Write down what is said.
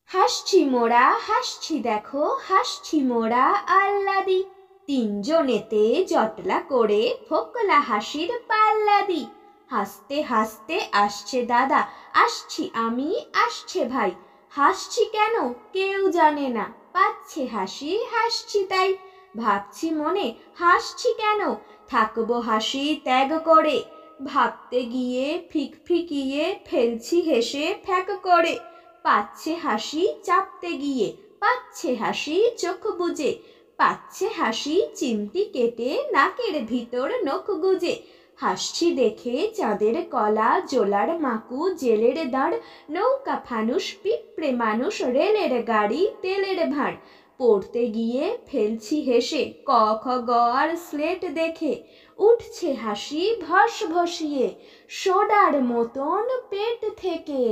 হাসছি দেখো হাসছি মোরা আহ্লাদি। তিনজনেতে জটলা করে ফোকলা হাসির পাল্লা দি। হাসতে হাসতে আসছে দাদা, আসছি আমি, আসছে ভাই। হাসছি কেন কেউ জানে না, পাচ্ছে হাসি হাসছি তাই। ভাবছি মনে হাসছি কেন, থাকবো হাসি ত্যাগ করে। ভাবতে গিয়ে ফিকফিকিয়ে ফেলছি হেসে ফ্যাক করে। পাচ্ছে হাসি চাপতে গিয়ে, পাচ্ছে হাসি চোখ বুজে। পাচ্ছে হাসি চিমটি কেটে নাকের ভিতর নখ গুজে। হাসছি দেখে চাঁদের কলা, জোলার মাকু, জেলের দাঁড়, নৌকা ফানুস, পিঁপড়ে মানুষ, রেলের গাড়ি, তেলের ভাঁড়। পড়তে গিয়ে ফেলছি হেসে ক খ গ আর স্লেট দেখে। উঠছে হাসি ভস ভসিয়ে সোডার মতন পেট থেকে।